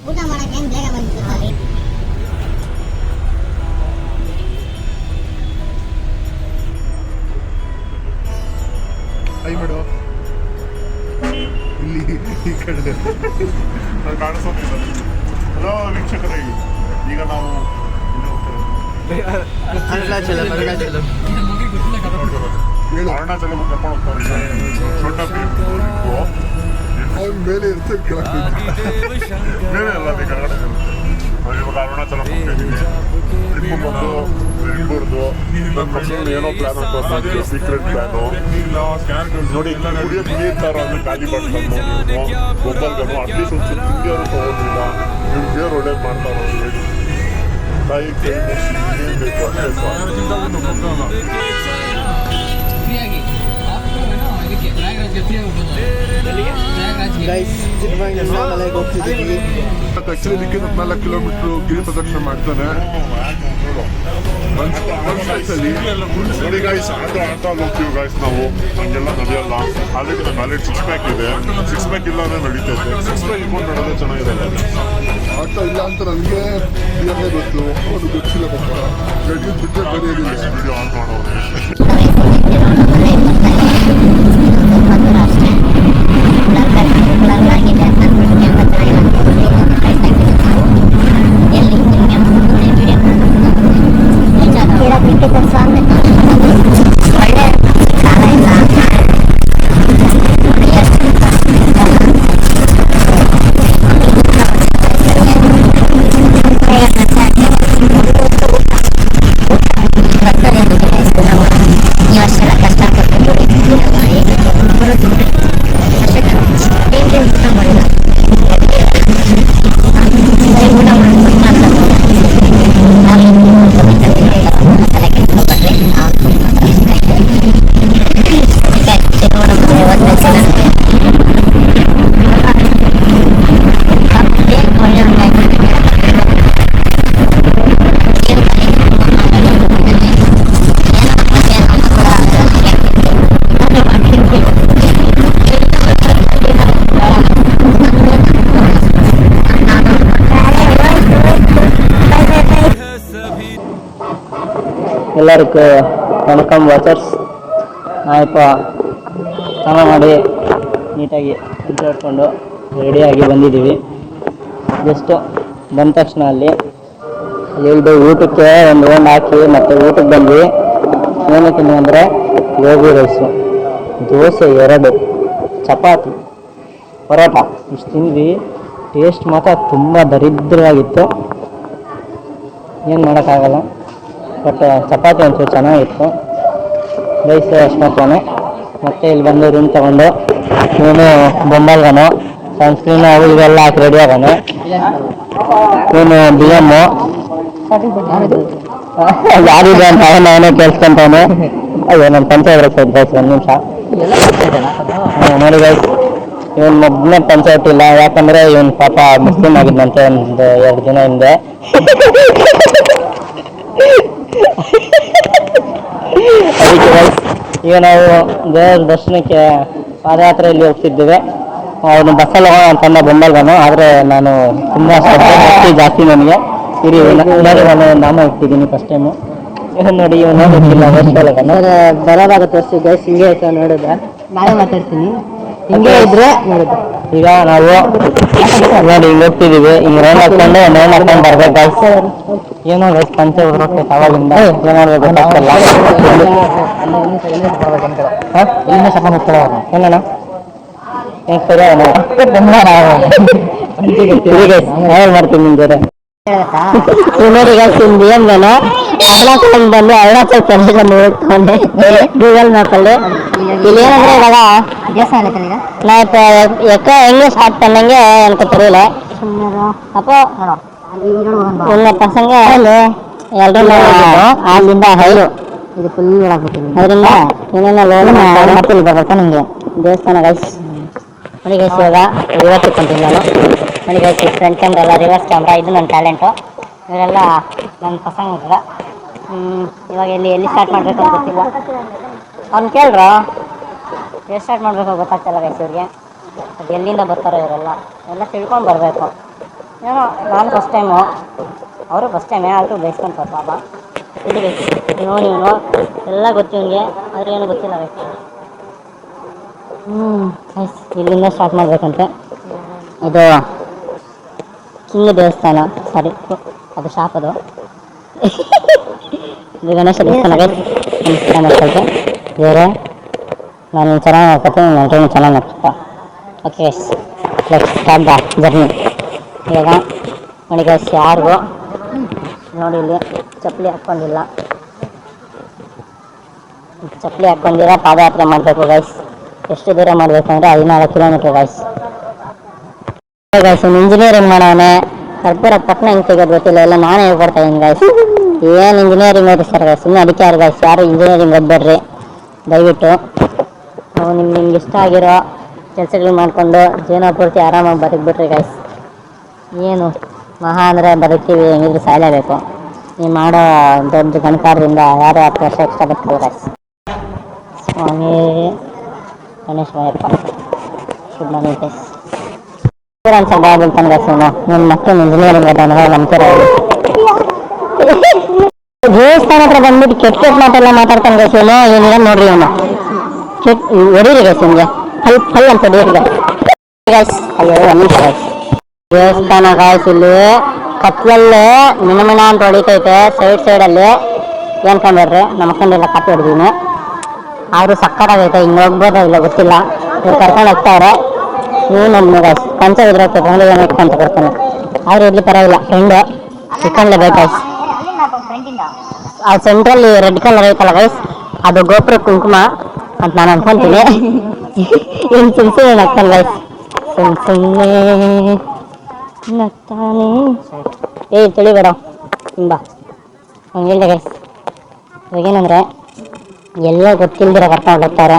ಊಟ ಮಾಡಕ್ಕೆ ಹೆಂಗ್ ಬೇಗ ಬಂದ್ಬಿಟ್ಟು ಐ ಮಾಡು ಇಲ್ಲಿ ಈ ಕಡೆ ಕಾಣಿಸೋದಿಲ್ಲ. ಹಲೋ ವೀಕ್ಷಕರೇ, ಈಗ ನಾವು ಅರುಣಾಚಲ ಕರ್ಕೊಂಡು ಹೋಗ್ತಾರೆ. ಮೇಲೆ ಇರ್ತದೆ ಮೇಲೆ ಅಲ್ಲ ಕೆಳಗಡೆ ಇವಾಗ ಅರುಣಾಚಲ ಹೋಗ್ತಿದ್ದೀವಿ. ಟ್ರಿಪ್ಪು ಬಂದು ಬೆಂಗಳೂರ್ದು ನನ್ನ ಮಕ್ಕಳು ಏನೋ ಪ್ಲಾನ್ ಹಾಕೋದು, ಸೀಕ್ರೆಟ್ ಪ್ಲಾನು ನೋಡಿ. ಕುಡಿಯೋದು ನೀರು ತಾರೋ ಅಂದ್ರೆ ಖಾಲಿ ಮಾಡ್ಕೊಂಡು ಗೊಬ್ಬಲ್ಗನು ಅಟ್ಲೀಸ್ಟ್ ಒಂದು ಸ್ವಲ್ಪ ತಿಂಡಿಯವರು ತೊಗೊಂಡಿಲ್ಲ. ನೀವು ಬೇರೆ ಒಳ್ಳೇದು ಮಾಡ್ತಾರೋ ಹೇಳಿ. ತಾಯಿ ಕೈ ಮುಗಿಸಿ ಏನು ಬೇಕು ಅಷ್ಟೇ ಆಕ್ಚುಲಿ ಇದಕ್ಕೆ 14 ಕಿಲೋಮೀಟರ್ ಗಿರಿ ಪ್ರದಕ್ಷಿಣೆ ಮಾಡ್ತಾನೆ. ನೋಡಿ ಗಾಯ್ಸ್, ಆಟ ಹೋಗ್ತೀವಿ ಗಾಯ್ಸ್ ನಾವು. ಹಂಗೆಲ್ಲ ನಡೆಯಲ್ಲ. ಆಲ್ರೆಡಿ ನನ್ನ ಆಲ್ರೆಡಿ 6 ಪ್ಯಾಕ್ ಇದೆ. 6 ಪ್ಯಾಕ್ ಇಲ್ಲ ಅಂದ್ರೆ ನಡೀತೈತೆ. 6 ಪ್ಯಾಕ್ ಇಟ್ಕೊಂಡು ನೋಡೋದೇ ಚೆನ್ನಾಗಿದೆ. ಆಟ ಇಲ್ಲ ಅಂತ ನನಗೆ ಇಲ್ಲೇ ಗೊತ್ತು, ಅದು ಗೊತ್ತಿಲ್ಲ ಗೊತ್ತಾ. ಬಿಟ್ಟರೆ ಬರೆಯೋದಿಲ್ಲ ವಿಡಿಯೋ ಆನ್ ಮಾಡೋದು. ಎಲ್ಲರಿಗೂ ವೆಲ್ಕಮ್ ವಾಚರ್ಸ್. ನಾಯಪ್ಪ ಸ್ನಾನ ಮಾಡಿ ನೀಟಾಗಿ ಫುಡ್ ಹೊಡ್ಕೊಂಡು ರೆಡಿಯಾಗಿ ಬಂದಿದ್ದೀವಿ. ಜಸ್ಟ್ ಬಂದ ತಕ್ಷಣ ಅಲ್ಲಿ ಹೇಳಿದೆ ಊಟಕ್ಕೆ ಒಂದು ರೌಂಡ್ ಹಾಕಿ ಮತ್ತು ಊಟಕ್ಕೆ ಬಂದ್ವಿ. ಏನು ತಿಂದ್ವಿ ಅಂದರೆ ಗೋಬಿ ರೈಸು, ದೋಸೆ 2, ಚಪಾತಿ, ಪರೋಟ ಇಷ್ಟು ತಿಂದ್ವಿ. ಟೇಸ್ಟ್ ಮಾತ್ರ ತುಂಬ ದರಿದ್ರವಾಗಿತ್ತು, ಏನು ಮಾಡೋಕ್ಕಾಗಲ್ಲ. ಬಟ್ ಚಪಾತಿ ಒಂಚೂರು ಚೆನ್ನಾಗಿತ್ತು, ರೈಸ್ ಅಷ್ಟೇ. ಮತ್ತು ಇಲ್ಲಿ ಬಂದು ರೂಮ್ ತೊಗೊಂಡು ಇವನು ಬೊಂಬಲ್ಗನು ಸನ್ಸ್ಕ್ರೀನು ಅವು ಇವೆಲ್ಲ ಹಾಕಿ ರೆಡಿ ಆಗೋನು. ಇವನು BM ಯಾರಿದೆ ಅಂತ ಅವನೇ ಕೇಳಿಸ್ಕೊಂತಾನೆ. ಅಯ್ಯೋ ನನ್ನ ಪಂಚಾಯತ್ ಸೈಡ್ ಗೈಸ್, 1 ನಿಮಿಷ ನೋಡಿ ಗೈಸ್. ಇವನು ಮೊದಲನೇ ಪಂಚಾಯತ್ ಇಲ್ಲ, ಯಾಕಂದರೆ ಇವನು ಪಾಪ ಮುಸ್ಲಿಮ್ ಆಗಿದ್ದಂತೆ ಒಂದು 2 ದಿನ ಹಿಂದೆ. ಅದಕ್ಕೆ ಈಗ ನಾವು ದೇವರ ದರ್ಶನಕ್ಕೆ ಪಾದಯಾತ್ರೆಯಲ್ಲಿ ಹೋಗ್ತಿದ್ದೇವೆ. ಅವನು ಬಸ್ಸಲ್ಲಿ ಹೋಗೋಣ ಅಂತಂದ ಬೊಂಬಲ್ಗನು, ಆದರೆ ನಾನು ತುಂಬ ಜಾಸ್ತಿ ನನಗೆ ಇರಿ ನಾನು ನಾಮ ಇಟ್ಟಿದ್ದೀನಿ ಫಸ್ಟ್ ಟೈಮು. ಇವನು ನೋಡಿ ಇವನು ನೋಡಿಲ್ಲ ವರ್ಷಗಳಗನು ಬರೋದಾಗ ತೋರಿಸಿ ಗೈಸ್. ಹಿಂಗೆ ಆಯ್ತಾ ನೋಡಿದ್ರೆ ನಾನೇ ಮಾತಾಡ್ತೀನಿ, ಹಿಂಗೆ ಇದ್ರೆ ನೋಡಿದ್ದು. ಈಗ ನಾವು ನೋಡಿ ಹಿಂಗೆ ಹೋಗ್ತಿದ್ದೀವಿ, ಹಿಂಗೆ ರೌಂಡ್ ಹಾಕೊಂಡು ಬರ್ಬೇಕು ಗೈಸ್. ಏನೋ ಗೈಸ್ ಪಂಚೆ ಉದ್ರೊಟ್ಟೆ ಅವಾಗಿಂದ ಏನು ಮಾಡ್ಬೇಕು ಗೊತ್ತಾಗ್ತಲ್ಲ. ಇಲ್ಲಿಂದ ಸ್ವಲ್ಪ ಮುಟ್ಕೊಳ್ಳೋ ಏನಣ್ಣ ಹೆಂಗೆ ಸರಿ ಮಾಡ್ತೀನಿ ನಿಮ್ ಜೊತೆ ನೋಡಿ ಗೈಸ್. ನಿಮ್ದು ಏನು ಮೇಲೆ ಅರುಣಾಚಲ ಬಂದು ಅರುಣಾಚಲ ಪ್ರದೇಶ ನೋಡ್ಕೊಂಡೆ ಗೂಗಲ್ ಮ್ಯಾಪಲ್ಲಿ. ಇಲ್ಲಿ ಏನಂದ್ರೆ ಇವಾಗ ಹೆಂಗೆ ಸ್ಟಾರ್ಟ್ பண்ணங்க எனக்கு தெரியல. அப்போ உங்க பசங்க ಎಲ್ಲರೂ ಅಲ್ಲಿಂದ ಹೈರು ಇದು ಫುಲ್ ಒಳಗ್ಬಿಟ್ಟಿದೆ. ಅದರಿಂದ ಏನೆಲ್ಲ ಲೋಡ್ ಮಕ್ಕಳು ಬರ್ಬೇಕು ನಿಮಗೆ ದೇವಸ್ಥಾನ ಗೈಸ್. ನೋಡಿ ಗೈಸ್, ಇವಾಗ ರಿವರ್ಸ್ ಇಟ್ಕೊಂತೀನಿ ನಾನು. ನೋಡಿ ಗೈಸ್, ಫ್ರಂಟ್ ಕ್ಯಾಮ್ರಾ ಎಲ್ಲ ರಿವರ್ಸ್ ಕ್ಯಾಮ್ರಾ, ಇದು ನನ್ನ ಟ್ಯಾಲೆಂಟು. ಇವರೆಲ್ಲ ನನ್ನ ಪಸಂಗ ಇದ್ರ. ಇವಾಗ ಎಲ್ಲಿ ಸ್ಟಾರ್ಟ್ ಮಾಡಬೇಕು ಅಂತ ಗೊತ್ತಿಲ್ಲ. ಅವ್ನು ಕೇಳ್ರ ಎಷ್ಟು ಸ್ಟಾರ್ಟ್ ಮಾಡಬೇಕು ಗೊತ್ತಾಗ್ತಿಲ್ಲ ಗೈಸ್ ಇವ್ರಿಗೆ. ಅದು ಎಲ್ಲಿಂದ ಬರ್ತಾರೋ ಇವರೆಲ್ಲ ಎಲ್ಲ ತಿಳ್ಕೊಂಡು ಬರಬೇಕು. ಏನೋ ನಾನು ಫಸ್ಟ್ ಟೈಮು, ಅವರು ಫಸ್ಟ್ ಟೈಮೇ ಆದರೂ ಬಯಸ್ಕೊಂತಾರೆ ಪಾಪ. ಇಲ್ಲಿ ನೋಡಿ ಇವನು ಎಲ್ಲ ಗೊತ್ತು ಇವನಿಗೆ, ಆದರೆ ಏನು ಗೊತ್ತಿಲ್ಲ ಬೇಕು. ಇಲ್ಲಿಂದ ಸ್ಟಾರ್ಟ್ ಮಾಡಬೇಕಂತೆ. ಇದು ಕಿಂಗ್ ದೇವಸ್ಥಾನ, ಸಾರಿ ಅದು ಶಾಪ್ ಅದು. ಇದು ಗಣೇಶ ದೇವಸ್ಥಾನ ನಮಸ್ಕಾರ ಮಾಡ್ಕೊಳ್ತೆ. ಬೇರೆ ನಾನು ಚೆನ್ನಾಗಿ ಮಾಡ್ಕೊತೀನಿ, ನನ್ನ ಟ್ರೈನ್ ಚೆನ್ನಾಗಿ ಮಾಡ್ಕೊತ. Okay let's start the journey. ಇವಾಗ ನೋಡಿ ಗೈಸ್, ಯಾರಿಗೂ ನೋಡಿ ಇಲ್ಲಿ ಚಪ್ಪಲಿ ಹಾಕ್ಕೊಂಡಿಲ್ಲ, ಚಪ್ಪಲಿ ಹಾಕ್ಕೊಂಡಿರ ಪಾದಯಾತ್ರೆ ಮಾಡಬೇಕು ಗೈಸ್. ಎಷ್ಟು ದೂರ ಮಾಡಬೇಕಂದ್ರೆ 14 ಕಿಲೋಮೀಟರ್ ಗೈಸ್. ಗೈಸ್ ಇಂಜಿನಿಯರಿಂಗ್ ಮಾಡೋನೆ, ಕರ್ಪೂರ ಪಟ್ಟಣ ಹೆಂಗೆ ತೆಗೆಯೋದು ಗೊತ್ತಿಲ್ಲ, ಎಲ್ಲ ನಾನೇ ಹೇಳ್ಕೊಡ್ತಾ ಇದ್ದೀನಿ ಗೈಸ್. ಏನು ಇಂಜಿನಿಯರಿಂಗ್ ಓದಿಸ್ತಾರೆ ಗೈಸ್, ಸುಮ್ಮನೆ ಅದಕ್ಕೆ ಯಾರು ಗೈಸ್ ಯಾರು ಇಂಜಿನಿಯರಿಂಗ್ ಓದ್ಬೇಡ್ರಿ ದಯವಿಟ್ಟು. ನಾವು ನಿಮ್ಗೆ ಇಷ್ಟ ಆಗಿರೋ ಕೆಲಸಗಳು ಮಾಡಿಕೊಂಡು ಜೀವನ ಪೂರ್ತಿ ಆರಾಮಾಗಿ ಬದುಕ್ಬಿಟ್ರಿ ಗೈಸ್. ಏನು ಮಹಾ ಅಂದರೆ ಬದುಕ್ತೀವಿ, ಹೆಂಗಿದ್ರು ಸಾಯಲೇಬೇಕು. ನೀವು ಮಾಡೋ ದೊಡ್ಡ ಗಣಕಾರದಿಂದ ಯಾರು 10 ವರ್ಷ ಎಕ್ಸ್ಟ್ರಾ ಬದುಕಲ್ಲ ಗೈಸ್. ಸ್ವಾಮಿ ಗಣೇಶ್ ಮಯಪ್ಪ ಶುಭ ಮನೆ ಗೈಸ್. ಅನ್ಸಲ್ಲ ಹೇಳ್ತಾನೆ ಗೈಸ್, ನಿಮ್ಮ ಮಕ್ಕಳು ಇಂಜಿನಿಯರಿಂಗ್ ಓದೋಣ ನಂಬ್ತಾರೆ. ದೇವಸ್ಥಾನ ಹತ್ರ ಬಂದ್ಬಿಟ್ಟು ಕೆಟ್ಟ ಮಾತೆಲ್ಲ ಮಾತಾಡ್ತಾನೆ ಗೈಸ್. ಏನಿಲ್ಲ ನೋಡ್ರಿ ಅವನು ಹೊಡೀರಿ ಗೈಸ್, ನಿಮಗೆ ಫಲ್ ಅಂತ ಹೊಡೀರಿ ಗೈಸ್. ಅಯ್ಯೋ ನಿಮಿಷ ಗೈಸ್. ದೇವಸ್ಥಾನ ಗೈಸ್, ಇಲ್ಲಿ ಕತ್ಲಲ್ಲೇ ಮಿಣಮಿಣ ಅಂತ ಹೊಡಿತೈತೆ ಸೈಡಲ್ಲಿ. ಏನ್ಕೊಂಡ್ರಿ ನಮ್ಮ ಅಕ್ಕಂಡೆಲ್ಲ ಕತ್ತಿ ಹೊಡೆದೀನಿ, ಆದರೂ ಸಕ್ಕತ್ತಾಗೈತೆ. ಹಿಂಗೆ ಹೋಗ್ಬೋದ ಇಲ್ಲ ಗೊತ್ತಿಲ್ಲ, ಇವ್ರು ಕರ್ಕೊಂಡು ಹೋಗ್ತಾವ್ರೆ. ನೀವು ನಮ್ಮ ಗೈಸ್ ಪಂಚ ಇದ್ರಕ್ಕೆ ಬೆಂಗಳೂರು ಇಟ್ಕೊಂತ ಕೊಡ್ತಾನೆ, ಆದ್ರೆ ಇಲ್ಲಿ ಪರವಾಗಿಲ್ಲ. ಫ್ರೆಂಡು ಚಿಕ್ಕನ್ಲೆ ಬೇಕು ಗೈಸ್. ಆ ಸೆಂಟ್ರಲ್ಲಿ ರೆಡ್ ಕಲರ್ ಐತಲ್ಲ ಗೈಸ್, ಅದು ಗೋಪುರ ಕುಂಕುಮ ಅಂತ ನಾನು ಅನ್ಕೊಂತೀನಿ. ಇನ್ನು ಸುಮ್ಮನೆ ನಗ್ತಾನೆ ಗೈಸ್, ಸುಮ್ಮನೆ ನಗ್ತಾನೆ. ತಿಳಿಬೇಡ ತುಂಬ ಹಂಗೆ ಹೇಳಿದೆ ಗೈಸ್. ಇವಾಗೇನಂದರೆ ಎಲ್ಲ ಗೊತ್ತಿಲ್ದಿರ ಕರ್ಕೊಂಡು ಹೋಗ್ತಾರೆ.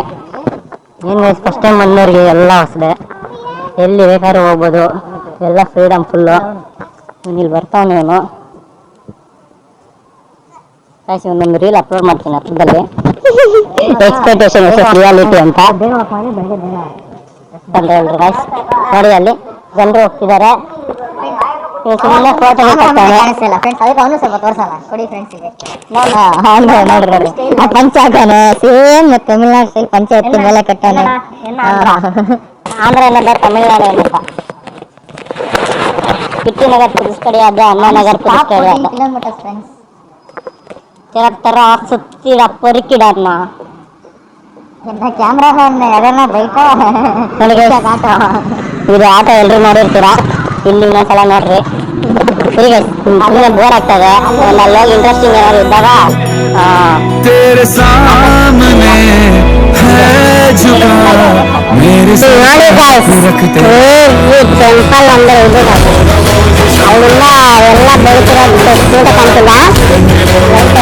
ಏನು ಗೈಸ್ ಫಸ್ಟ್ ಟೈಮ್ ಬಂದವ್ರಿಗೆ ಎಲ್ಲ ಹೊಸದೆ, ಎಲ್ಲಿ ಬೇಕಾದ್ರೂ ಹೋಗ್ಬೋದು, ಎಲ್ಲ ಫ್ರೀಡಮ್ ಫುಲ್ಲು. ಇಲ್ಲಿ ಬರ್ತಾವನು ಇವನು ಗೈಸ್. ಒಂದೊಂದು ರೀಲ್ ಅಪ್ಲೋಡ್ ಮಾಡ್ತೀನಿ ಹತ್ರದಲ್ಲಿ, ಎಕ್ಸ್ಪೆಕ್ಟೇಷನ್ ವರ್ಸಸ್ ರಿಯಾಲಿಟಿ ಅಂತ ಹೇಳಿದ್ರು ಗೈಸ್. ನೋಡಿ ಅಲ್ಲಿ ಜನರು ಹೋಗ್ತಿದ್ದಾರೆ, ಸುಮ್ಮನೆ ಫೋಟೋ ನೋಡ್ರಿ. ಆ ಪಂಚ ಹಾಕಾನೆ ಸೇಮ್ ತಮಿಳ್ನಾಡು ಸ್ಟೈಲ್ ಪಂಚ ಎತ್ತಿ ಮೇಲೆ ಕಟ್ಟಾನೆ. ಆಂಧ್ರ ಏನಂದ್ರೆ ತಮಿಳ್ನಾಡು ಏನಂತ ಪಿಟ್ಟಿನಗರ್ ಪುದುಸ್ಕಡಿ ಅದ, ಅಣ್ಣಾನಗರ್ ಪುದುಸ್ಕಡಿ ಅದ ತರ ಸುತ್ತಿಡ ಪೊರಿಕಿಡನ್ನ ಕ್ಯಾಮ್ರಾಮನ್ ಅದನ್ನ ಬೈಕ. ಇದು ಆಟ ಎಲ್ರು ನೋಡಿರ್ತೀರಾ, ಇಲ್ಲಿ ಇನ್ನೊಂದ್ಸಲ ನೋಡ್ರಿ. ಸರಿ ಗೈಸ್, ಅಲ್ಲೇ ಬೋರ್ ಆಗ್ತದೆ, ಅಲ್ಲೋಗಿ ಇಂಟ್ರೆಸ್ಟಿಂಗ್ ಏನಾದ್ರು ಇದ್ದಾಗ ಟೆಂಪಲ್ ಅಂದ್ರೆ ಇದು ಅಲ್ಲಿಂದ ಎಲ್ಲ ಬೆಳಕಿರೋ ಊಟ ಕಾಣ್ತಿಲ್ಲ ಇಂಥ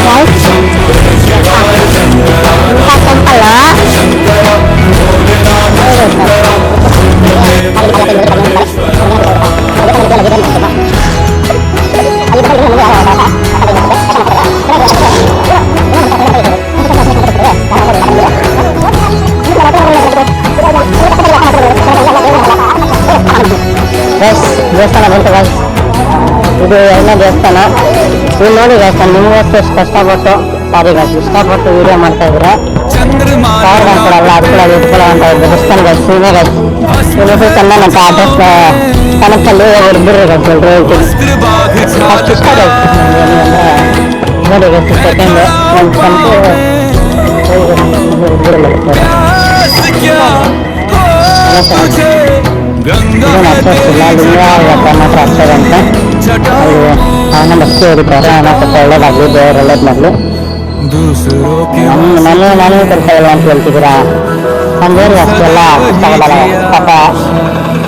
ಟೆಂಪಲ್. ದೇವಸ್ಥಾನ ಬಂತು ಗೈಸ್, ಇದು 2ನೇ ದೇವಸ್ಥಾನ. ನೀವು ನೋಡಿ ಗೈಸ್, ನಾನು ನಿಮಗೋಸ್ಕರ ಎಷ್ಟು ಕಷ್ಟಪಟ್ಟು ಸಾರಿ ಗೈಸ್ ಇಷ್ಟಪಟ್ಟು ವಿಡಿಯೋ ಮಾಡ್ತಾ ಇದ್ರೆ ಸಾವಿರ ಕೊಡಲ್ಲ, ಅದು ಕೂಡ ಇಟ್ಕೊಳ್ಳೋ ಅಂತ ಇದ್ದು ದೇವಸ್ಥಾನ ಗೈಸ್. ನೀವೇ ಗೈಸ್ ಇವತ್ತು ಚೆನ್ನಾಗಿ ಅಂತ ಅಡ್ರೆಸ್ ಕನಕಲ್ಲಿ ಹೊರಬಿಡ್ರಿ ಗೈಸ್ ಎಲ್ರು ಅಷ್ಟು ಇಷ್ಟ ಗೈಸ್ ನೋಡಿ ಗೈಸ್. ಸೆಕೆಂಡ್ ಒಂದು ಕಂತು ಬಿಡಲ್ಲ ಬರ್ತಾರೆ ಮಾತ್ರ ಆಗ್ತದಂತೆ. ಅಲ್ಲಿ ಅವನ ಬಸ್ತಿ ಹೊಡಿತಾರೆ, ಅವನ ಸ್ವಲ್ಪ ಒಳ್ಳೇದಾಗಲಿ, ದೇವರು ಒಳ್ಳೇದು ಮಾಡಲಿ. ನಾನು ಕೆಲಸ ಇಲ್ಲ ಅಂತ ಹೇಳ್ತಿದ್ದೀರಾ, ನಮ್ಗೇನು ಅಷ್ಟೆಲ್ಲ ಕಷ್ಟ ಆಗಲ್ಲ ಪಾಪ.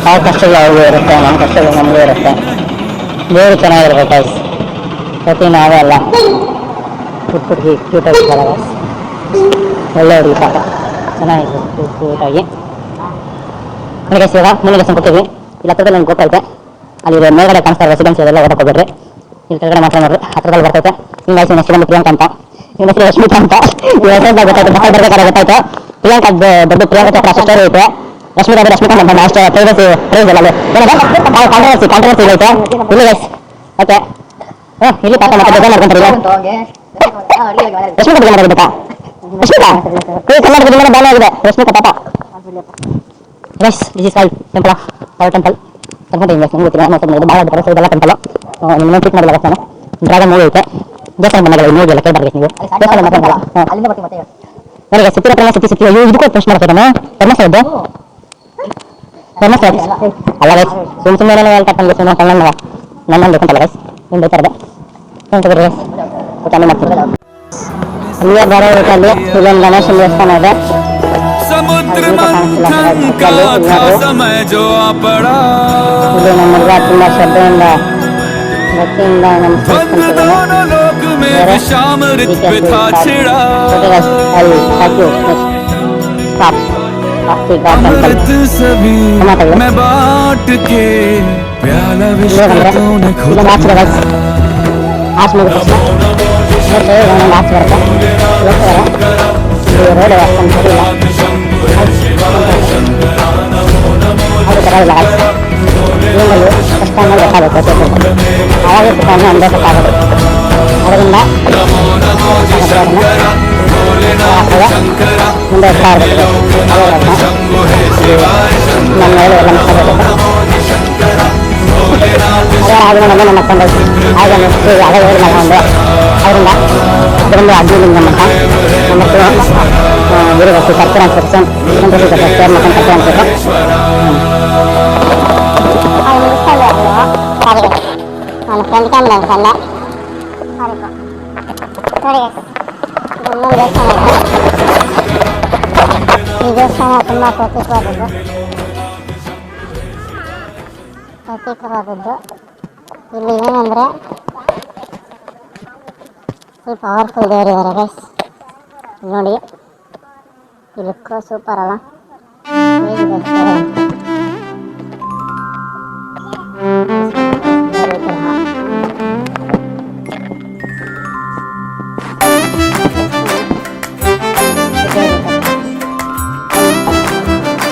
ಅವ್ರ ಕಷ್ಟಗಳು ಅವ್ರಿಗೂ ಇರುತ್ತೆ, ನಮ್ಮ ಕಷ್ಟಗಳು ನಮಗೂ ಇರುತ್ತೆ. ದೇವರು ಚೆನ್ನಾಗಿರ್ಬೇಕು ಗೈಸ್. ಪ್ರತಿ ನಾವೇ ಅಲ್ಲ ಹುಡುಗಿ ಕ್ಯೂಟಾಗಿರ್ತಾರೆ ಗೈಸ್, ಒಳ್ಳೆಯವ್ರಿಗೆ ಪಾಪ ಚೆನ್ನಾಗಿರ್ಬೇಕು ಕ್ಯೂಟಾಗಿ. ನನಗೆ ಇವಾಗ ಮುಂದೆ ಕೊಡ್ತೀವಿ. ಇಲ್ಲಿ ಹತ್ರದಲ್ಲಿ ಒಂದು ಗೋಪ ಐತೆ, ಅಲ್ಲಿ ಮೇಲ್ಗಡೆ ಕಾಣಿಸ್ತಾ ರೆಸಿಡೆನ್ಸಿ ಅದೆಲ್ಲ ಹೊರಕೋಗ್ಬಿಡ್ರಿ. ಇಲ್ಲಿ ಕೆಳಗಡೆ ಮಾತ್ರ ನೋಡ್ರಿ, ಹತ್ರದಲ್ಲಿ ಬರ್ತೈತೆ. ಹಿಂಗಾಗಿ ನನ್ನ ಹೆಸರು ಪ್ರಿಯಾಂಕ ಅಂತ, ನಿಮ್ಮ ಹೆಸರು ರಶ್ಮಿತಾ ಅಂತ. ಈ ಹೆಸರು ಗೊತ್ತಾಯ್ತು, ಬಹಳ ಬರ್ಬೇಕಾದ್ರೆ ಗೊತ್ತಾಯ್ತು. ಪ್ರಿಯಾಂಕ ದೊಡ್ಡ ಪ್ರಿಯಾಂಕ ಚಕ್ರ ಸ್ಟೋರಿ ಐತೆ, ರಶ್ಮಿಕಾ ನಮ್ಮ ಅಷ್ಟು ಪ್ರೈವಸಿ ಇಲ್ಲ ಕಾಂಟ್ರವರ್ಸಿ ಐತೆ ಇಲ್ಲಿ ಗೈಸ್ ಓಕೆ ಇಲ್ಲಿ ಪಾಪ ಮತ್ತೆ ಬೇಗ ಮಾಡ್ಕೊಂತಾರೆ ರಶ್ಮಿಕಾ ಬಗ್ಗೆ ಮಾತಾಡ್ಬೇಕಾ ರಶ್ಮಿಕಾ ಕರ್ನಾಟಕದಿಂದ ಬ್ಯಾನ್ ಆಗಿದೆ ರಶ್ಮಿಕಾ ಪಾಪ guys this is called temple of power temple ಕರ್ಕೊಂಡು ಗೈಸ್ ನಿಮ್ಗೆ ಗೊತ್ತಿಲ್ಲ ಮತ್ತೆ ಭಾಳ ಬರೋ ಇದೆಲ್ಲ ಟೆಂಪಲ್ ನಿಮ್ಮನ್ನ ಟ್ರೀಟ್ ಮಾಡಲ್ಲ ನಾನು ಡ್ರಾಗನ್ ಮೂವಿ ಐತೆ ದೇವಸ್ಥಾನ ಬಂದಾಗ ನೋಡಿ ಎಲ್ಲ ಕೇಳ್ಬಾರ್ದು ನೀವು ದೇವಸ್ಥಾನ ಮಾತಾಡಲ್ಲ ನನಗೆ ಸಿತ್ತಿ ಅಯ್ಯೋ ಇದಕ್ಕೂ ಪ್ರಶ್ನೆ ಮಾಡ್ತಾರೆ ಧರ್ಮಸ್ಥಳದ್ದು ಧರ್ಮಸ್ಥಳ ಅಲ್ಲ ಗೈಸ್ ಸುಮ್ಮನೆ ಹೇಳ್ತಕ್ಕಂಥ ಸುಮ್ಮನೆ ಕಣ್ಣನ್ನ ನನ್ನನ್ನು ಬೇಕಂತಲ್ಲ ಗೈಸ್ ಏನು ಬೈತಾರದೆ ಏನು ಗೈಸ್ ಊಟ ಮಾಡ್ತೀವಿ ಇಲ್ಲೇ ಬರೋ ಊಟಲ್ಲಿ ಇಲ್ಲೊಂದು ಗಣೇಶನ ದೇವಸ್ಥಾನ ಇದೆ समुद्र मंथन का था समय जो आ पड़ा ಇಲ್ಲಿ ನಮ್ಮ ಹುಡುಗ ತುಂಬ ಶ್ರದ್ಧೆಯಿಂದ ಭಕ್ತಿಯಿಂದ दोनों लोक में विषामृत पे था छिड़ा अमृत सभी मैं बांट के प्याला विश्व ने खुद ಆಚೆ ಮುಗಿದ ತಕ್ಷಣ ಆಚೆ ಬರುತ್ತೆ ರೋಡ್ ಅಷ್ಟೊಂದು ಸರಿ ಇಲ್ಲ ಅದು ಪರವಾಗಿಲ್ಲ ನೀವಲ್ಲಿ ಕಷ್ಟ ಅನ್ನೋದು ಗೊತ್ತಾಗುತ್ತೆ ಆವಾಗ ಸುಖವನ್ನು ಅನುಭವಿಸಕ್ಕಾಗುತ್ತೆ ಅದರಿಂದ ಮುಂದೆ ಹೋಗ್ತಾ ಇರಬೇಕು ನಮ್ಮ ಮೇಲೆ ಎಲ್ಲ ಮಾತಾಡಬೇಕು ಅದೇ ಆಗಿನ ನಮ್ಮ ಕೊಂಡು ಆಗ ಅದೇ ಹೇಳಿ ಮಾಡ್ಕೊಂಡು ಅದರಿಂದ ಅದರಿಂದ ಅಗ್ನಿಲಿಂಗ ಮಠ ಮತ್ತು ಇರುವಷ್ಟು ಸರ್ಕಾರ ಸೆಕ್ಷನ್ ಶೇರ್ ಮಾಡ್ಕೊಂಡು ಕಟ್ಟೆ ಅನ್ಸುತ್ತೆ ನನ್ನ ಫ್ರೆಂಡ್ ಕ್ಯಾಮ್ರಾ ಅನ್ಸಲ್ಲ ಈ ದೇವಸ್ಥಾನ ತುಂಬ ಪ್ರತ್ಯೇಕವಾದದ್ದು ಇಲ್ಲಿ ಏನಂದರೆ ಫುಲ್ ಪವರ್ಫುಲ್ ದೇವರಿದ್ದಾರೆ ಗೈಸ್ ನೋಡಿ ಈ ಲುಕ್ ಸೂಪರ್ ಅಲ್ಲ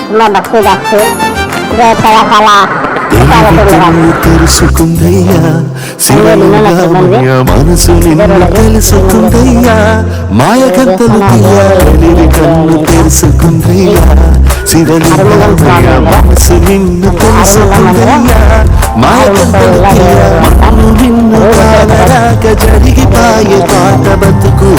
ತುಂಬ ಭಕ್ತಿ ಜಾಸ್ತಿ ದೇವಸ್ಥಾನ ಕಾಲ తెలుసుకుందయ్యా శివలింగమయ మనసు నిన్ను తెలుసుకుందయ్యా మాయకంతలు తీయాలి కన్ను తెలుసుకుందయ్యా శివలింగమయ మనసు నిన్ను తెలుసుకుందయ్యా మాయకంతలు తీయాలి నిన్ను కాలరాక జరిగిపాయే పాత బతుకు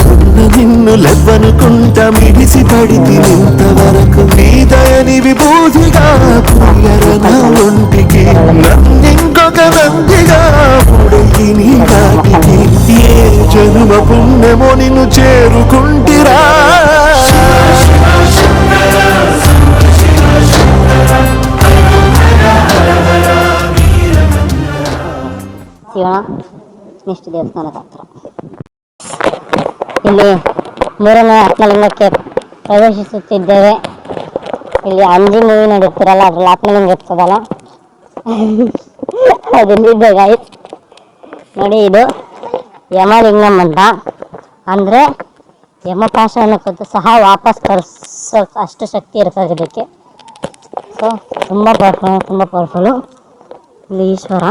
నిన్ను లెవ్వనుకుంట మిడిసి పడితి ఇంతవరకు నీ దయని విభూతిగా పుయ్యరన ఒంటికి నన్నింకొక నందిగా పుడయి నీ వాటికి ఏ జన్మ పుణ్యమో నిన్ను చేరుకుంటిరా ಶಿವನ ನಿಷ್ಠ ದೇವಸ್ಥಾನದ ಹತ್ರ ಇಲ್ಲಿ ಮೂರನೇ ಆತ್ಮಲಿಂಗಕ್ಕೆ ಪ್ರವೇಶಿಸುತ್ತಿದ್ದೇವೆ ಇಲ್ಲಿ ಅಂಜಿ ಮೂವಿ ನೋಡಿರ್ತೀರಲ್ಲ ಅದ್ರಲ್ಲಿ ಆತ್ಮಲಿಂಗ ಇರ್ತದಲ್ಲ ಅದಲ್ಲಿದೆ ಗೈಸ್ ನೋಡಿ ಇದು ಯಮಲಿಂಗಂ ಅಂತ ಅಂದರೆ ಯಮಪಾಶವನ್ನು ಕೊಟ್ಟು ಸಹ ವಾಪಸ್ ಕಳಿಸೋ ಅಷ್ಟು ಶಕ್ತಿ ಇರ್ತದೆ ಇದಕ್ಕೆ ಸೊ ತುಂಬ ಪವರ್ಫುಲ್ಲು ಇಲ್ಲಿ ಈಶ್ವರ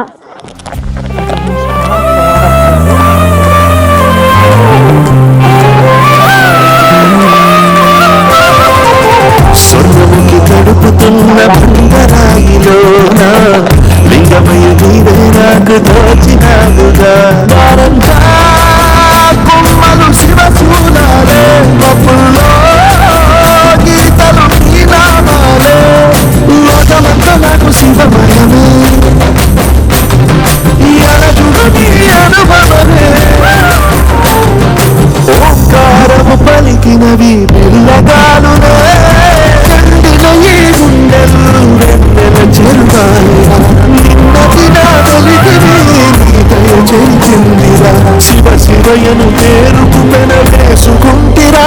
స్వర్గముకి తడుపుతున్న బండరాయిలోన లింగమయ నీవే నాకు దోచినావుగా వారంతా కొమ్మలు శివశూలాలే పప్పుల్లో గీతలు నీ నామాలే లోకమంతా నాకు శివమయమే ఎనజుడు నీ అనుభవమే ఓంకారము పలికినవి పిల్లగాలునే కండిన ఈ గుండెలు వెన్నెల చెరువాయి నిన్నది నా వెలిగిని నీ దయ చెరిచిందిరా శివ శివయను పేరుకు పెనవేసుకుంటిరా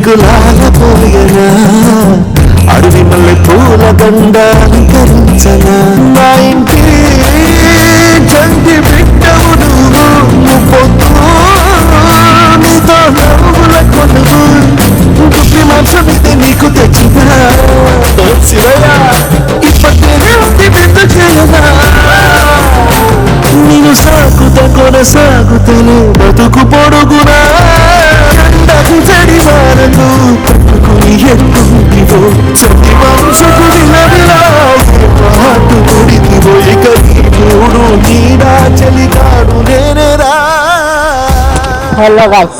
సిగ్గులాలపోయనా అడవి మల్లె పూల దండ అలంకరించనా నా ఇంటి చంటి బిడ్డవు నువ్వు పొద్దు నీతో నవ్వుల కొనువు గుప్పి మాంసం అయితే నీకు తెచ్చినా శివయ్య ఇప్పటి బిడ్డ చేయనా నేను కొనసాగుతలే బతుకు పొడుగునా ఎండకు జడివానకు పట్టుకుని ఎక్కుంటివో చంటి వంశకు విలవిలాటు కొడితివో ఇక నీడు నీడా చలిగాడు నేనేరా. Hello guys,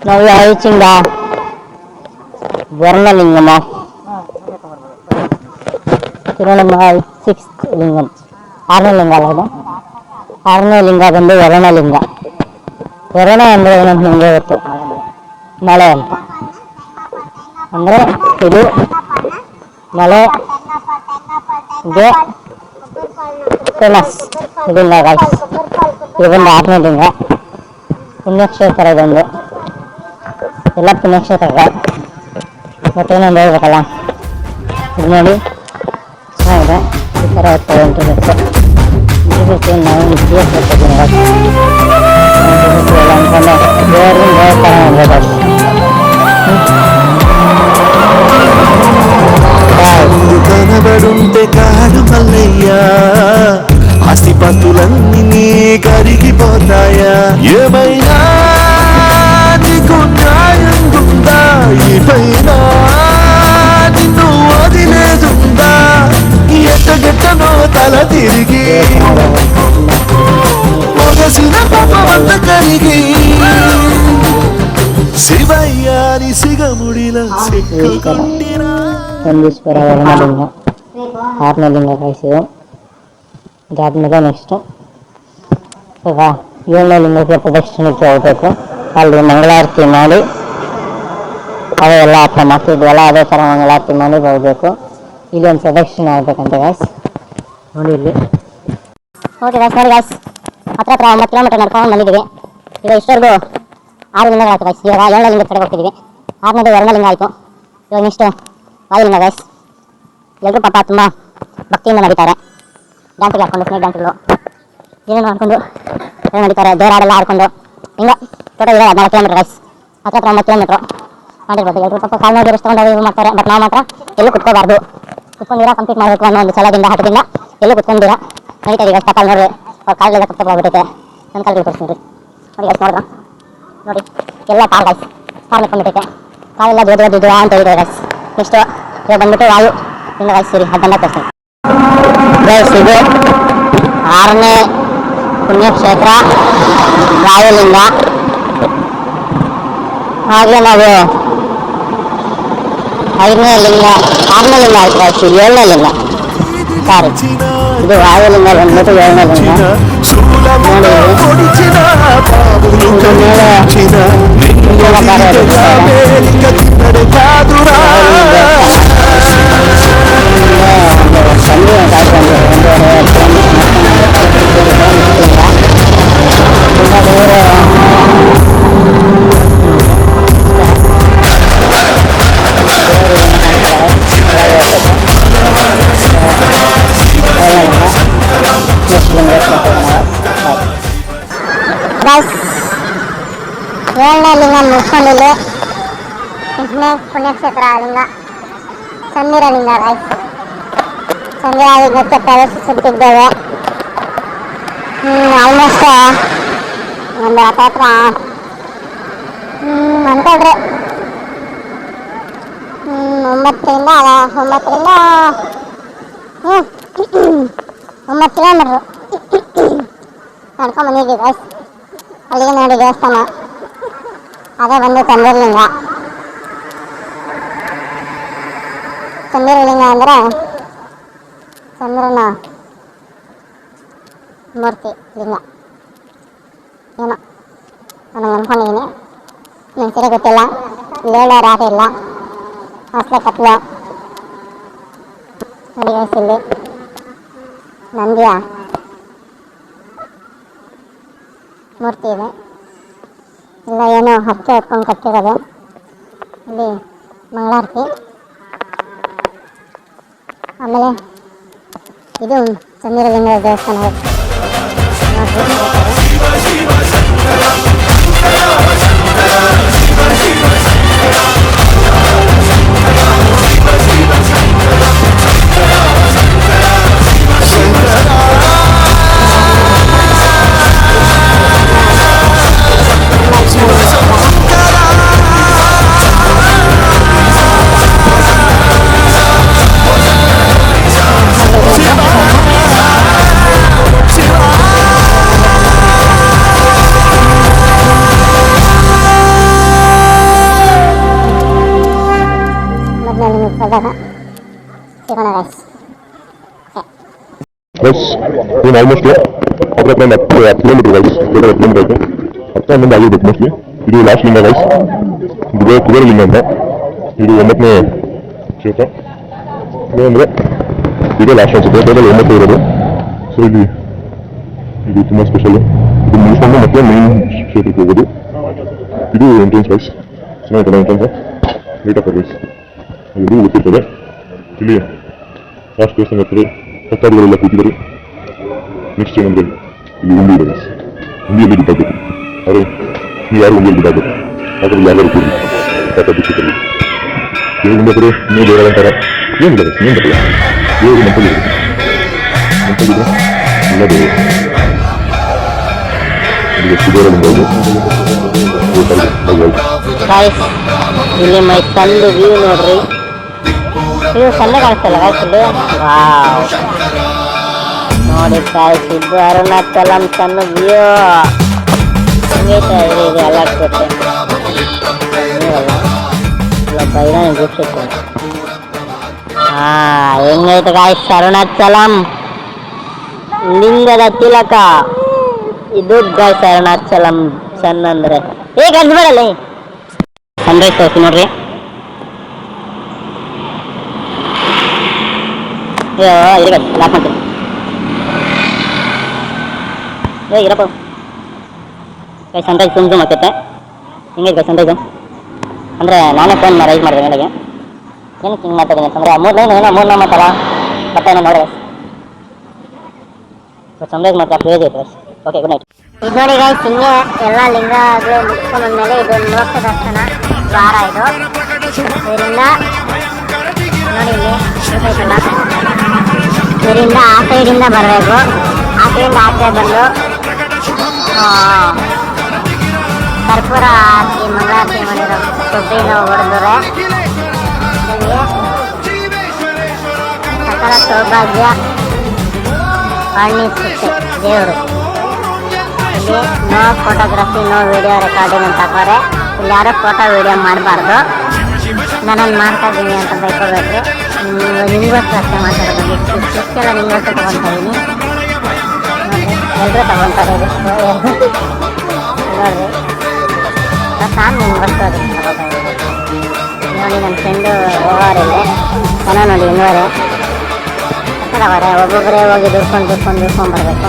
now we are reaching the Varnalingam of Tirunelveli 6th Lingam. ಆರನೇ ಲಿಂಗ ಬಂದು ವರ್ಣಲಿಂಗ. ವರ್ಣ ಅಂದರೆ ಏನಂತ ನಿಮಗೆ ಗೊತ್ತು, ಮಳೆ ಅಂತ. ಅಂದರೆ ಇದು ಮಳೆಗೆ ಫೇಮಸ್ ಲಿಂಗ ಗೈಸ್. ಇದು ಬಂದು 6ನೇ ಲಿಂಗ. ಪುಣ್ಯಕ್ಷೇತ್ರ ಇದೊಂದು, ಎಲ್ಲ ಪುಣ್ಯಕ್ಷೇತ್ರಗಳ. ಮತ್ತೇನೊಂದು ಹೇಳ್ಬೇಕಲ್ಲ, ಇದು ನೋಡಿ ಚೆನ್ನಾಗಿದೆ. ಈ ಥರ ಇರ್ತದೆ ಇಂಟರ್ನೆಟ್ ನಾವು ನಿತ್ಯ ಕೊಡ್ತಿದ್ದೀನಿ ಎಲ್ಲ ಅಂದ್ಕೊಂಡು ದೇವರಿನ ದೇವಸ್ಥಾನ ನೋಡ್ಬೋದು. కనబడుంటే కాడు మల్లయ్యా ఆస్తిపత్తులన్నీ నీ కరిగిపోతాయా ఏమైనా నీకు న్యాయం ఉందా ఈ పైన నిన్ను వదిలేదుందా ఎట్టగెట్టనో తల తిరిగి పొగసిన పాపమంత కరిగి శివయ్యాని సిగముడిల సిక్కుకుండినా. ನಂದೀಶ್ವರ ವರ್ಣಲಿಂಗ 6ನೇ ಲಿಂಗ ಕಾಯಿಸಿದೆ. ಇದಾದ್ಮೇಲೆ ನೆಕ್ಸ್ಟು ಈಗ 7ನೇ ಲಿಂಗಕ್ಕೆ ಪ್ರದಕ್ಷಿಣಕ್ಕೆ ಹೋಗಬೇಕು. ಅಲ್ಲಿ ಮಂಗಳಾರತಿ ಮಾಡಿ ಅವೆಲ್ಲ ಹತ್ರ ಮಾಡ್ತಿದ್ವಲ್ಲ ಅದೇ ಥರ ಮಂಗಳಾರತಿ ಮಾಡಿ ಹೋಗ್ಬೇಕು. ಇಲ್ಲಿ ಒಂದು ಪ್ರದಕ್ಷಿಣೆ ಆಗ್ಬೇಕಂತ ಗಾಯ್ಸ್. ನೋಡಿ ಇಲ್ಲಿ ಓಕೆ ಗಾಯ್ಸ್, ನೋಡಿ ಗಾಯ್ಸ್, ಹತ್ರ 9 ಕಿಲೋಮೀಟರ್ ನಡ್ಕೊಂಡು ಬಂದಿದ್ದೀವಿ. ಈಗ ಇಷ್ಟವರೆಗೂ 6 ಲಿಂಗಗಳು ಆಯ್ತು ಗಾಯ್ಸ್. ಇವಾಗ 7ನೇ ಲಿಂಗದ ಕಡೆ ಹೋಗ್ತಿದ್ದೀವಿ. 6ನೇದು ವರ್ಣಲಿಂಗ ಆಯಿತು. ಇವಾಗ ನೆಕ್ಸ್ಟ್ ವಾಯುಲಿಂಗ ಗಾಯ್ಸ್. ಎಲ್ಲರೂ ಪಾಪ ತುಂಬ ಭಕ್ತಿಯಿಂದ ನಡೀತಾರೆ. ಡ್ಯಾನ್ಸ್ಗಳು ಹಾಕೊಂಡು ಸ್ನೇಕ್ ಡ್ಯಾನ್ಸ್ಗಳು ಏನೇನು ಮಾಡ್ಕೊಂಡು ನಡೀತಾರೆ. ದೇವರಾಡೆಲ್ಲ ಆಡ್ಕೊಂಡು ಹಿಂಗೆ ಟೋಟಲ್ ಇದೆ 14 ಕಿಲೋಮೀಟರ್ ಗಾಯ್ಸ್. ಹತ್ರ 9 ಕಿಲೋಮೀಟ್ರು ಮಾಡಿರ್ಬೋದು. ಎಲ್ಲರೂ ಪಾಪ ಕಾಲು ನೋಡಿ ರೆಸ್ಟ್ ತೊಗೊಂಡು ಇವು ಮಾಡ್ತಾರೆ. ಬಟ್ ನಾವು ಮಾತ್ರ ಎಲ್ಲೂ ಕುತ್ಕೋಬಾರ್ದು, ಕುತ್ಕೊಂಡಿರ ಕಂಪ್ಲೀಟ್ ಮಾಡಬೇಕು ಅನ್ನೋ ಒಂದು ಛಲದಿಂದ ಹಠದಿಂದ ಎಲ್ಲೂ ಕುತ್ಕೊಂಡಿರ ನಡೀತಾ ಇದೆ ಗಾಯ್ಸ್. ಕಾಲು ನೋಡ್ರಿ ಅವ್ರ ಕಾಲೆಲ್ಲ ತಪ್ಪಿಬಿಟ್ಟೈತೆ. ನನ್ನ ಕಾಲಿಗೆ ತೋರಿಸ್ತೀನಿ ನೋಡಿ ಗಾಯ್ಸ್. ನೋಡಿದ್ರ ನೋಡಿ ಎಲ್ಲ ಕಾಲು ಗಾಯ್ಸ್, ಕಾಲು ನಿಂತ್ಕೊಂಡ್ಬಿಟ್ಟೈತೆ. ಕಾಲೆಲ್ಲ ದೂರ ಅಂತ ಹೇಳಿದೆ ಗಾಯ್ಸ್. ನೆಕ್ಸ್ಟು ಇವಾಗ ಬಂದ್ಬಿಟ್ಟು ವಾಯು ಲಿಂಗ ಗಾಯ್ಸ್. ಸರಿ ಅದನ್ನ ತೋರಿಸ್ತೀನಿ ಗಾಯ್ಸ್. ಇದು 6ನೇ ಪುಣ್ಯಕ್ಷೇತ್ರ ವಾಯುಲಿಂಗ. ಹಾಗೆ ನಾವು 5ನೇ ಲಿಂಗ 6ನೇ ಲಿಂಗ ಆಯ್ತು ಗಾಯ್ಸ್. 7ನೇ ಲಿಂಗ ಸಾರಿ, ಇದು ವಾಯುಲಿಂಗ ಬಂದ್ಬಿಟ್ಟು 7ನೇ ಲಿಂಗ. ಗೈಸ್ 7ನೇ ಲಿಂಗ ಮುಗಿಸ್ಕೊಂಡಿಲ್ಲಿ. 8ನೇ ಪುಣ್ಯಕ್ಷೇತ್ರ ಲಿಂಗ ಚಂದಿರ ಲಿಂಗ ಗೈಸ್. ಚಂದಿರ ಲಿಂಗಕ್ಕೆ ಪ್ರವೇಶಿಸುತ್ತಿದ್ದೇವೆ. ಆಲ್ಮೋಸ್ಟ್ ಒಂದು ಹತ್ರ ಅನ್ಕೊಳ್ರಿ 9 ಕಿಲೋಮೀಟ್ರು ನಡ್ಕೊಂಡು ಬಂದಿದ್ದೀವಿ ಗೈಸ್. ಅಲ್ಲಿಗೆ ನೋಡಿ ದೇವಸ್ಥಾನ, ಅದೇ ಬಂದು ಚಂದಿರಲಿಂಗ. ಚಂದಿರಲಿಂಗ ಅಂದರೆ ಚಂದ್ರನ ಮೂರ್ತಿ ಲಿಂಗ ಏನೋ ನನಗೆ ಅನ್ಕೊಂಡಿದ್ದೀನಿ. ನಂಗೆ ಸರಿ ಗೊತ್ತಿಲ್ಲ. ಲೇಳ ರಾಟ ಇಲ್ಲ, ಅಸಲೆ ಕತ್ಲ ನೋಡಿ ಗೈಸ್. ಇಲ್ಲಿ ನಂದಿಯ ಮೂರ್ತಿ ಇದೆ. ಇಲ್ಲ ಏನೋ ಹಚ್ಚೆ ಹೊತ್ಕೊಂಡು ಕಟ್ಟಿರೋದು. ಇಲ್ಲಿ ಮಂಗಳಾರತಿ. ಆಮೇಲೆ ಇದು ಚಂದ್ರಲಿಂಗ ದೇವಸ್ಥಾನ ಗೈಸ್ ಏನು ಆಲ್ಮೋಸ್ಟ್ ಅದ್ರ ಒಂದು 10 ಕಿಲೋಮೀಟರ್ ಗೈಸ್ 10 ಕಿಲೋಮೀಟರ್ ಆಯಿತು 10 11 ಆಗಿರ್ಬೇಕು ಮೋಸ್ಟ್ಲಿ. ಇದು ಲಾಸ್ಟ್ ಲಿಂಗ ಗೈಸ್, ಇದು ಕುಬೇರಲಿಂಗ ಅಂತ. ಇದು 9ನೇ ಕ್ಷೇತ್ರ. ಅಂದರೆ ಇದೇ ಲಾಸ್ಟ್ ಅನ್ಸುತ್ತೆ, ಟೋಟಲ್ 9 ಇರೋದು. ಸೊ ಇದು ತುಂಬ ಸ್ಪೆಷಲ್. ಇದು ಮುಗಿಸ್ಕೊಂಡು ಮತ್ತೆ ಮೈನ್ ಕ್ಷೇತ್ರಕ್ಕೆ ಹೋಗೋದು. ಇದು ಎಂಟ್ರೆನ್ಸ್ ಗೈಸ್, ಚೆನ್ನಾಗಿದೆ ಎಂಟ್ರೆನ್ಸ್. ನೀಟಾಗಿ ಗೈಸ್ ಇದು ಗೊತ್ತಿರ್ತದೆ. ಇಲ್ಲಿ ಲಾಸ್ಟ್ ದೇವಸ್ಥಾನ ಇರ್ತದೆ, ಭಕ್ತಾದಿಗಳೆಲ್ಲ ಕೂತಿದ್ದಾರೆ. ನೆಕ್ಸ್ಟ್ ಏನಂದರೆ ಇಲ್ಲಿ ಹುಂಡಿ ಇದೆ ಗೈಸ್, ಹುಂಡಿಯಲ್ಲಿ ಬಿಟ್ಟಾಗಬೇಕು. ಆದರೆ ನೀವು ಯಾರು ಹುಂಡಿಯಲ್ಲಿ ಬಿಟ್ಟಾಗಬೇಕು, ಆದರೆ ಯಾರು ಕೂಡಿ ಕ್ಷೇತ್ರದಲ್ಲಿ ದೇವ್ರ ಮುಂದೆ ನೀವು ದೇವರ ಅಂತಾರೆ ಏನಿಲ್ಲ ಗೈಸ್, ಏನು ಬರಲ್ಲ. ದೇವರು ಮಂಪಲ್ಲಿದೆ, ಮಂಪಲ್ಲಿದೆ ಎಲ್ಲ ದೇವರು. ಇಲ್ಲಿ ಕುಬೇರಲಿಂಗ ಇದೆ. ಇಲ್ಲಿ ಮೈ ತಂದು ವ್ಯೂ ನೋಡ್ರಿ, ವ್ಯೂ ಚಂದ ಕಾಣಿಸ್ತಲ್ಲ ಗಾಯ್ಸ್ ಇಲ್ಲಿ. ವಾವ್ ನೋಡಿ ಗಾಯ್ಸ್, ಇದು ಅರುಣಾಚಲಂ ಸಣ್ಣ ವ್ಯೂ. ಹಿಂಗೈತೆ ಇದು ಎಲ್ಲ ಆಗ್ತೈತೆ ಬೈರಾಣ ಗುಪ್ಸುತ್ತೆ. ಹೆಂಗೈತೆ ಗಾಯ್ಸ್ ಅರುಣಾಚಲಂ ಲಿಂಗದ ತಿಲಕ. ಇದು ಗಾಯ್ಸ್ ಅರುಣಾಚಲಂ ಸಣ್ಣ ಅಂದ್ರೆ ಕಲ್ಸ್ಬೇಡಲ್ಲ ಸನ್ರೈಸ್ ತೋರಿಸಿ ನೋಡ್ರಿ. ಲಾಕ್ ಮಾಡ್ತೀನಿ ಇರಪ್ಪ. ಕೈ ಸನ್ರೈಸ್ ಜೂಮ್ ಆಗ್ತೈತೆ. ಹಿಂಗೈತೆ ಸನ್ರೈಸು ಅಂದರೆ ನಾನೇ ಫೋನ್ ರೈಸ್ ಮಾಡಿದೆ ಮೇಲೆಗೆ. ಏನಕ್ಕೆ ಹಿಂಗೆ ಮಾತಾಡಿದೆ ಅಂತಂದರೆ ಮೂರು ಮಾತಲ್ಲ ಬಟ್ ಏನೋ ನೋಡಿ ಸನ್ರೈಸ್ ಮಾತ್ರ ಕ್ರೇಜ್ ಐತೆ. Okay good night. ಇದು ನೋಡಿ ಗೈಸ್, ಹಿಂಗೆ ಎಲ್ಲ ಲಿಂಗಗಳು ಮುಗಿಸ್ಕೊಂಡ್ಮೇಲೆ ಇದು ಮೋಕ್ಷ ದರ್ಶನ ದ್ವಾರ. ಇದು ಇದರಿಂದ ನೋಡಿ ಇಲ್ಲಿ ಗೊತ್ತಾಯ್ತಲ್ಲ, ಇದರಿಂದ ಆ ಸೈಡಿಂದ ಬರಬೇಕು. ಆ ಸೈಡಿಂದ ಆಚೆ ಬಂದು ಕರ್ಪೂರ ಹಾಕಿ ಮಂಗಳಾರತಿ ಮಾಡಿರೋ ಕೊಬ್ಬರಿನ ಹೊಡೆದ್ರೆ ನಿಮಗೆ ಸಕಲ ಸೌಭಾಗ್ಯ ಕಾಣಿಸುತ್ತೆ ದೇವರು. ಇಲ್ಲಿ no photography, no video recording ಅಂತ ಹಾಕೋರೆ. ಇಲ್ಲಿ ಯಾರೋ ಫೋಟೋ ವಿಡಿಯೋ ಮಾಡಬಾರ್ದು. ನಾನಲ್ಲಿ ಮಾಡ್ತಾ ಇದ್ದೀನಿ ಅಂತ ಬೈಕೋಬೇಕ್ರಿ. ನಿಮಗೋಸ್ಕರ ಅಷ್ಟೇ ಮಾತಾಡೋದು. ಇಷ್ಟೆಲ್ಲ ನಿಮಗೋಸ್ಕರ ತೊಗೊತಾ ಇದ್ದೀನಿ ನೋಡಿರಿ, ಎಲ್ಲರೂ ತೊಗೊತಾರೆ. ನೋಡಿರಿ ನಾನು ನಿಮಗೋಸ್ಕರ ತಗೋತಾ ಇದ್ದೀನಿ. ನೋಡಿ ನನ್ನ ಫ್ರೆಂಡು ಹೋಗೋರಿಲ್ಲೇ ಜನ ನೋಡಿ ಇನ್ನೂರೇ ಅವರೇ, ಒಬ್ಬೊಬ್ಬರೇ ಹೋಗಿ ದುಡ್ಕೊಂಡು ಬರಬೇಕು.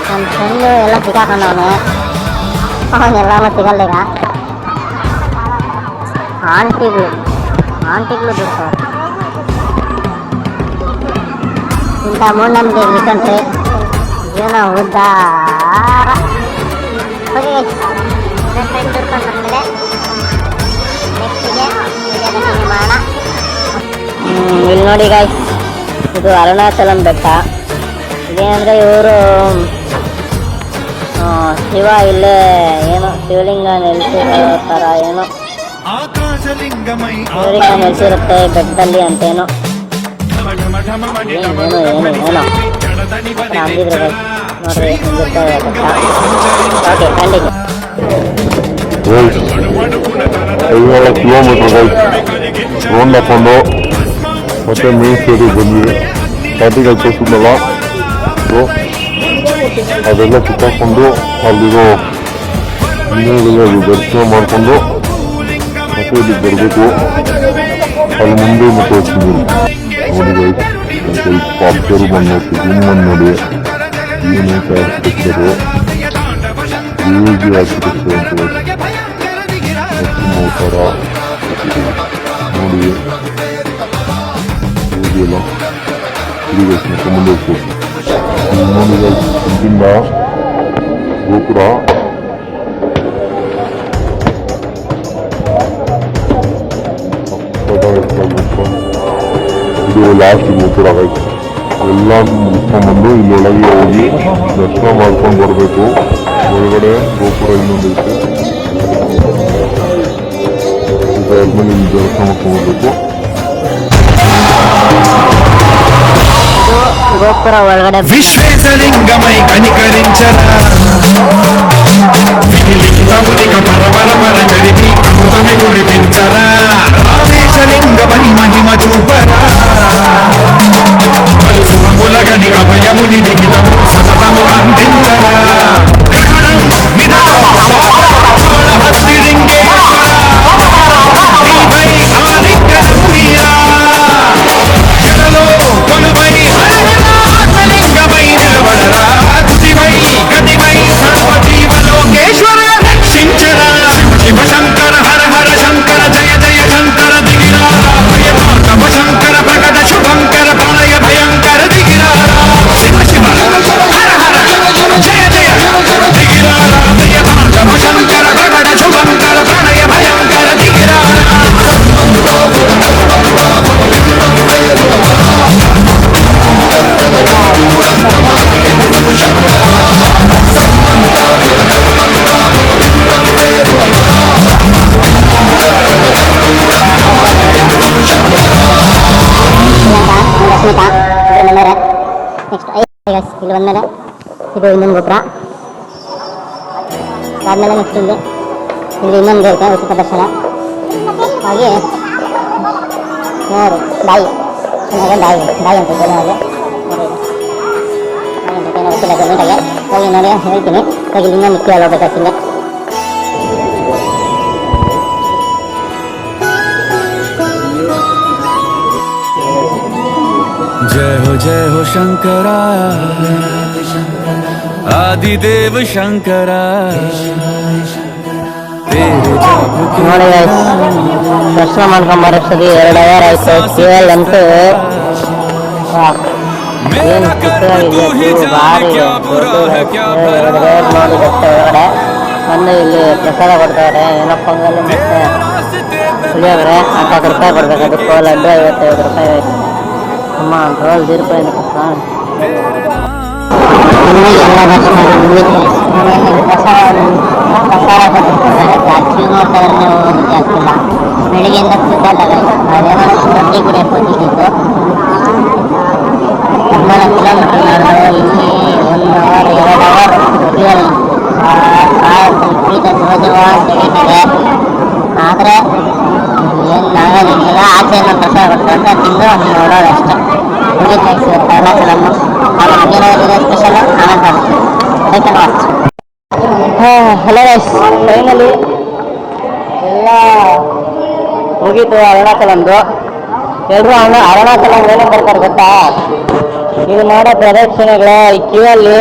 ನನ್ನ ಫ್ರೆಂಡು ಎಲ್ಲ ಸಿಕ್ಕಾಕೊಂಡವನು, ಅವನ್ನೆಲ್ಲನೂ ಸಿಗಲ್ಲ ಈಗ. ಆಂಟಿಗಳು ದುಡ್ತಾರೆ. ಇಂಥ ಮೂಢನಂಬಿಕೆ ಇಟ್ಕೊಂಡ್ರೆ ಜೀವನ ಉದ್ದಾರ. ಹೋಗಿ ನನ್ನ ಫ್ರೆಂಡ್ ದುಡ್ಕೊಂಡು ಬಂದ್ಮೇಲೆ ನೆಕ್ಸ್ಟಿಗೆ ವಿಡಿಯೋ ಕಂಟಿನ್ಯೂ ಮಾಡೋಣ. ಇಲ್ಲಿ ನೋಡಿ ಗಾಯ್ಸ್, ಇದು ಅರುಣಾಚಲಂ ಬೆಟ್ಟ. ಇದೇನಂದರೆ ಇವರು ಶಿವ ಇಲ್ಲೇ ಏನೋ ಶಿವಲಿಂಗ ನೆಲೆಸಿರೋ ಥರ ಏನೋ ಶಿವಲಿಂಗ ನೆಲೆಸಿರುತ್ತೆ ಬೆಟ್ಟದಲ್ಲಿ ಅಂತೇನೋ ಏನೋ ಅಂದಿದ್ರು ನೋಡ್ರಿ. Okay continue. 17 ಕಿಲೋಮೀಟರ್ ರೌಂಡ್ ಹಾಕೊಂಡು ಮತ್ತೆ ಮೇನ್ ಸ್ಟೇಡಿಗೆ ಬಂದ್ವಿ. ಸ್ಟಾರ್ಟಿಂಗ್ ಅಲ್ಲಿ ತೋರಿಸಿದ್ನಲ್ಲ ಅದೆಲ್ಲ ಸಿಕ್ಕಾಕೊಂಡು ಅಲ್ಲಿರೋ ದರ್ಶನ ಮಾಡಿಕೊಂಡು ಮತ್ತೆ ಇಲ್ಲಿಗೆ ಬರಬೇಕು. ಅಲ್ಲಿ ಮುಂದೆ ಮತ್ತೆ ಹೋಗ್ತೀನಿ ನೋಡಿ ಸ್ವಲ್ಪ ಅಬ್ಸರ್ವ್ ಮಾಡಿ ನೋಡಿ, ಜೂಮ್ ಮಾಡಿ ನೋಡಿ ಏನೈತೆ ಆರ್ಕಿಟೆಕ್ಚರು, ಯೂಜಿ ಆರ್ಕಿಟೆಕ್ಚರ್ ಅಂತ ಅನ್ನೋ ಥರ ನೋಡಿ ಇದೆಯಲ್ಲ ಇದು ಗೈಸ್ ಮತ್ತೆ ಮುಂದೆ ಹೋಗ್ಬೋದು. ನೋಡಿ ಗೈಸ್ ಇಲ್ಲಿಂದ ಗೋಪುರ ಇದು ಲಾಸ್ಟ್ ಗೋಪುರ ಗೈಸ್. ಎಲ್ಲ ಮುಗಿಸ್ಕೊಂಡ್ಬಂದು ಇಲ್ಲೊಳಗೆ ಹೋಗಿ ದರ್ಶನ ಮಾಡ್ಕೊಂಡು ಬರಬೇಕು. ಒಳಗಡೆ ಗೋಪುರ ಇನ್ನೊಂದೈತೆ, ಇದಾದ್ಮೇಲೆ ಇಲ್ಲಿ ದರ್ಶನ ಮಾಡ್ಕೊಂಡು ಬರಬೇಕು. ಗೋಪುರ ಒಳಗಡೆ విశ్వేశలింగమై కనికరించరా విలింగమునిక పరపరపర జరిపి అమృతమి కురిపించరా రామేశలింగమై మహిమ చూపరా పలుసుములగని అభయముని దిగితము సతతము అందించరా గ్రహణం నిదాహస్తిలింగేశ్వరా నీపై ఆలింగనముయ్యా జలలో కొలువై లింగమై నిలబడరా తుదివై గతివై సర్వజీవలోకేశ్వర రక్షించరా శివ శంకర హర హర శంకర జయ జయ శంకర దిగిరా భయతాండవ శంకర ప్రకట శుభంకర ప్రళయ భయంకర దిగిరా శివ శివ హర హర జయ జయ దిగిరా భయతాండవ శంకర ప్రకట శుభంకర ప్రళయ భయంకర దిగిరా ರಶ್ಮಿತಾ ಇದ್ರ ಮೇಲೆ ನೆಕ್ಸ್ಟ್ ಇಲ್ಲಿ ಬಂದಮೇಲೆ ಇದು ಇನ್ನೊಂದು ಗೋಪುರ ಅದಾದ್ಮೇಲೆ ನೆಕ್ಸ್ಟ್ ಇಲ್ಲಿ ಇನ್ನೊಂದು ಐತೆ ಉಚಿತ ದರ್ಶನ. ಹಾಗೆ ನೋಡು ಬಾಯಿ ಬಾಯಿ ಅಂತ ಹಾಗೆ ಗೊತ್ತಿಲ್ಲ ನೀಟಾಗೆ ಹೋಗಿ ನೋಡಿ ಹೇಳ್ತೀನಿ. ಹೋಗಿ ಇನ್ನೊಂದು ನಿಕ್ಕಿ ಹೋಗ್ಬೇಕಾಗ್ತಿಲ್ಲ. जय हो शंकरा आदिदेव शंकरा ನೋಡಿ guys, ದರ್ಶನ ಮಾಡ್ಕೊಂಡ್ ಬರೋಷ್ಟೊತ್ತಿಗೆ 2 ಅವರ್ ಆಯ್ತು. ಕೇವಲ ಅಂತೂ ಏನು ಚಿಕ್ಕದಾಗಿದೆ, ಭಾರಿ ನೋಡಿ ಒಳಗಡೆ ಬಂದು ಇಲ್ಲಿ ಪ್ರಸಾದ ಕೊಡ್ತಾರೆ. ಏನೋ ಪೊಂಗಲ್ ಮತ್ತೆ ಪುಳಿಯೋಗರೆ 40 ರೂಪಾಯಿ ಕೊಡ್ಬೇಕು. ಅದಕ್ಕೆ ಲಡ್ಡು 55 ರೂಪಾಯಿ ಆಯ್ತು. ಅಮ್ಮ ರೋಲ್ 10 ರೂಪಾಯಿ ಕೊಡ್ತಾ ಎಲ್ಲ ದರ್ಶನ ಜಾಸ್ತಿ ನೋಡ್ತಾರೆ. ಹೋಗೋದು ಜಾಸ್ತಿ ಇಲ್ಲ, ಬೆಳಿಗ್ಗೆಯಿಂದ ಕೂತಾಗ ಅದೇನೋ ರೊಟ್ಟಿ ಕೂಡ ಕೂತಿದ್ದು 14 ಕಿಲೋಮೀಟರ್ ನಡೆದು ಇಲ್ಲಿ 1 ಅವರ್ 2 ಅವರ್ ಫ್ಯೂಯಲ್ ತೆಗಿತಾರೆ. ಆದರೆ ಏನು ನಾವೇನಿಲ್ಲ, ಆಚೆಯನ್ನು ಪ್ರಸಾದ ಕೊಡ್ತಾರೆ ಅಂತ ತಿಂದು ನೋಡೋದು ಅಷ್ಟೇ. ಮುಗಿತಾ ಸಿಗುತ್ತೆ ಅರುಣಾಚಲಮ್ಮ. ಏನಾಗಿದೆ ಸ್ಪೆಷಲ್ ಆನಂದ ಬೇಕಲ್ಲ ವಾಚ್. ಹಲೋ ಗೈಸ್, ಫೈನಲಿ ಎಲ್ಲ ಮುಗೀತು ಅರುಣಾಚಲಂದು. ಎಲ್ಲರೂ ಅರುಣಾಚಲಂ ಏನೇನು ಬರ್ತಾರೆ ಗೊತ್ತಾ? ನೀವು ನೋಡೋ ಪ್ರದಕ್ಷಿಣೆಗಳು ಈ ಕ್ಯೂಯಲ್ಲಿ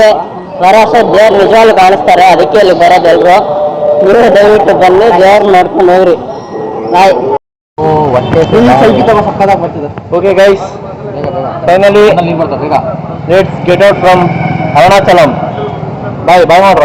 ಬರೋಷ್ಟು ದೇವ್ರ ನಿಜವಾಗ್ಲೂ ಕಾಣಿಸ್ತಾರೆ. ಅದಕ್ಕೆ ಇಲ್ಲಿ ಬರೋದು ಎಲ್ಲರೂ. ನೀವು ದಯವಿಟ್ಟು ಬನ್ನಿ, ದೇವ್ರ ನೋಡ್ಕೊಂಡು ಹೋಗ್ರಿ. Bye. Okay guys, finally let's get out from Arunachalam. Bye bye ಮಾಡ್ರ.